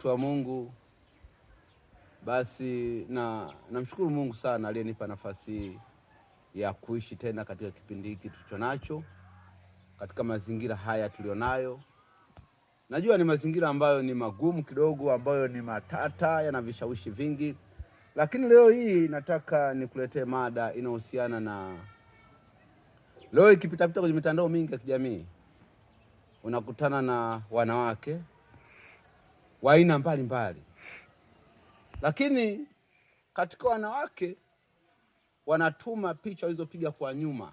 Mtu wa Mungu, basi namshukuru Mungu sana aliyenipa nafasi ya kuishi tena katika kipindi hiki tulicho nacho, katika mazingira haya tulionayo. Najua ni mazingira ambayo ni magumu kidogo, ambayo ni matata, yana vishawishi vingi, lakini leo hii nataka nikuletee mada inayohusiana na leo ikipita kwenye mitandao mingi ya kijamii unakutana na wanawake wa aina mbalimbali. Lakini katika wanawake wanatuma picha walizopiga kwa nyuma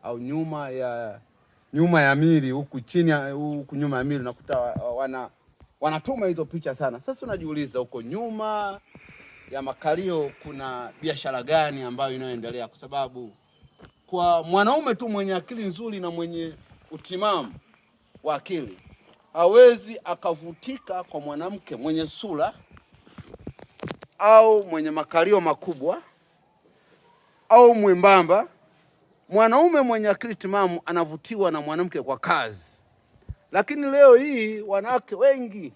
au nyuma ya mili, huku chini, huku nyuma ya mili unakuta wanatuma hizo picha sana. Sasa unajiuliza, huko nyuma ya makalio kuna biashara gani ambayo inayoendelea? Kwa sababu kwa mwanaume tu mwenye akili nzuri na mwenye utimamu wa akili hawezi akavutika kwa mwanamke mwenye sura au mwenye makalio makubwa au mwembamba. Mwanaume mwenye akili timamu anavutiwa na mwanamke kwa kazi. Lakini leo hii wanawake wengi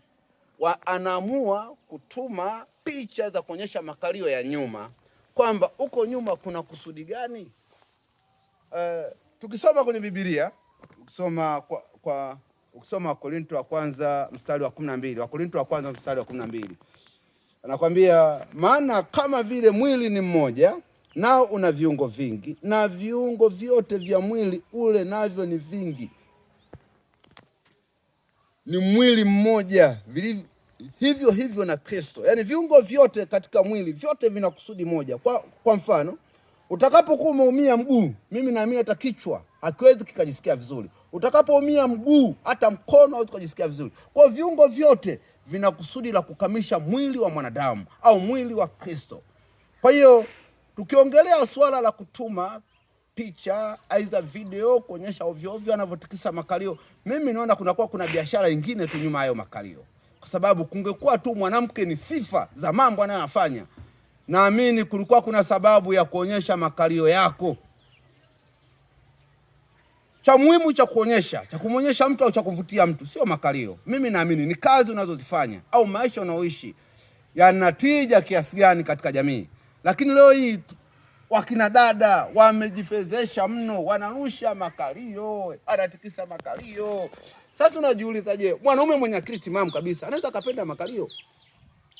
anaamua kutuma picha za kuonyesha makalio ya nyuma, kwamba uko nyuma kuna kusudi gani? Tukisoma kwenye Biblia, ukisoma Wakorintho wa kwanza mstari wa 12, Wakorintho wa kwanza mstari wa 12, anakwambia, maana kama vile mwili ni mmoja nao una viungo vingi, na viungo vyote vya mwili ule navyo ni vingi, ni mwili mmoja, hivyo hivyo na Kristo. Yaani viungo vyote katika mwili vyote vina kusudi moja. Kwa mfano, utakapokuwa umeumia mguu, mimi naamini hata kichwa hakiwezi kikajisikia vizuri. Utakapoumia mguu, hata mkono hauwezi kujisikia vizuri. Kwa viungo vyote vina kusudi la kukamilisha mwili wa mwanadamu au mwili wa Kristo. Kwa hiyo tukiongelea swala la kutuma picha aidha video kuonyesha ovyo ovyo anavyotikisa makalio, mimi naona kuna biashara nyingine tu nyuma hayo makalio. Kwa sababu kungekuwa tu mwanamke ni sifa za mambo anayofanya, naamini kulikuwa kuna sababu ya kuonyesha makalio yako. Cha muhimu cha kuonyesha, cha kumonyesha mtu au cha kuvutia mtu sio makalio. Mimi naamini ni kazi unazozifanya au maisha unaoishi yanatija kiasi gani katika jamii. Lakini leo hii wakina dada wamejifezesha mno, wanarusha makalio, anatikisa makalio. Sasa unajiuliza, je, mwanaume mwenye akili timamu kabisa anaweza kapenda makalio?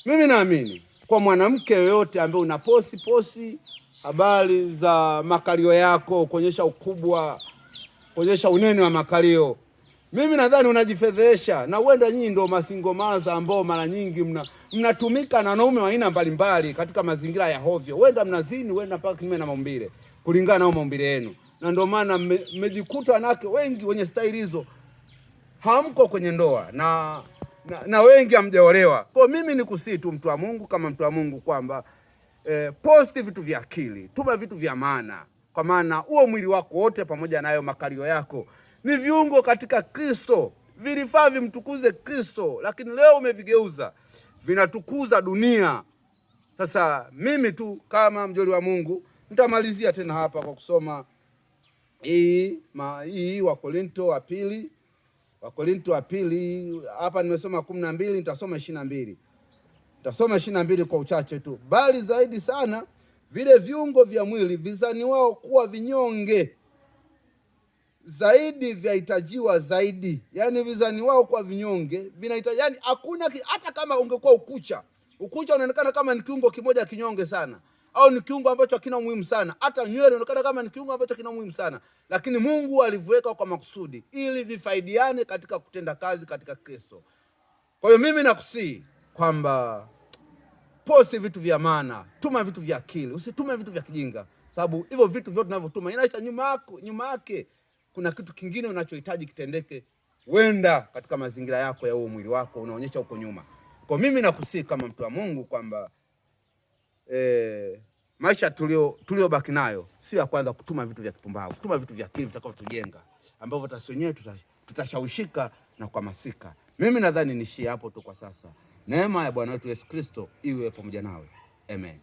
Mimi naamini kwa mwanamke yoyote ambaye unaposti habari za makalio yako, kuonyesha ukubwa, kuonyesha unene wa makalio, mimi nadhani unajifedhesha. Na uenda nyinyi ndio masingomaza ambao mara nyingi mnatumika na wanaume wa aina mbalimbali katika mazingira ya hovyo. Uenda mnazini, uenda mpaka kinyume na maumbile, kulingana na maumbile yenu. Na ndio maana mmejikuta wanawake wengi wenye staili hizo hamko kwenye ndoa na wengi hamjaolewa. Kwa mimi nikusii tu mtu wa Mungu, kama mtu wa Mungu, kwamba posti vitu vya akili, tuma vitu vya maana, kwa maana huo mwili wako wote pamoja nayo makalio yako ni viungo katika Kristo, vilifaa vimtukuze Kristo, lakini leo umevigeuza vinatukuza dunia. Sasa mimi tu kama mjoli wa Mungu nitamalizia tena hapa kwa kusoma hii Wakorintho wa pili hapa nimesoma 12, nitasoma 22. Nitasoma 22 kwa uchache tu. Bali zaidi sana vile viungo vya mwili vizaniwao kuwa vinyonge zaidi vyahitajiwa zaidi. Yaani vizaniwao kuwa vinyonge vinahitaji, yaani hakuna, hata kama ungekuwa ukucha unaonekana kama ni kiungo kimoja kinyonge sana, au ni kiungo ambacho hakina muhimu sana, hata nywele unaonekana kama ni kiungo ambacho kina muhimu sana, lakini Mungu aliviweka kwa makusudi ili vifaidiane katika kutenda kazi katika Kristo. Kwa hiyo mimi nakusii kwamba posti vitu vya maana, tuma vitu vya akili, usitume vitu vya kijinga, sababu hivyo vitu vyote tunavyotuma inaisha nyuma yake kuna kitu kingine unachohitaji kitendeke, wenda katika mazingira yako ya huo mwili wako unaonyesha huko nyuma. Kwa mimi nakusii kama mtu wa Mungu kwamba maisha tuliobaki nayo sio ya kwanza kutuma vitu vya kipumbavu. Tuma vitu vya akili vitakavyotujenga, ambavyo tasenyewe tutashawishika na kuhamasika. Mimi nadhani nishie hapo tu kwa sasa. Neema ya Bwana wetu Yesu Kristo iwe pamoja nawe. Amen.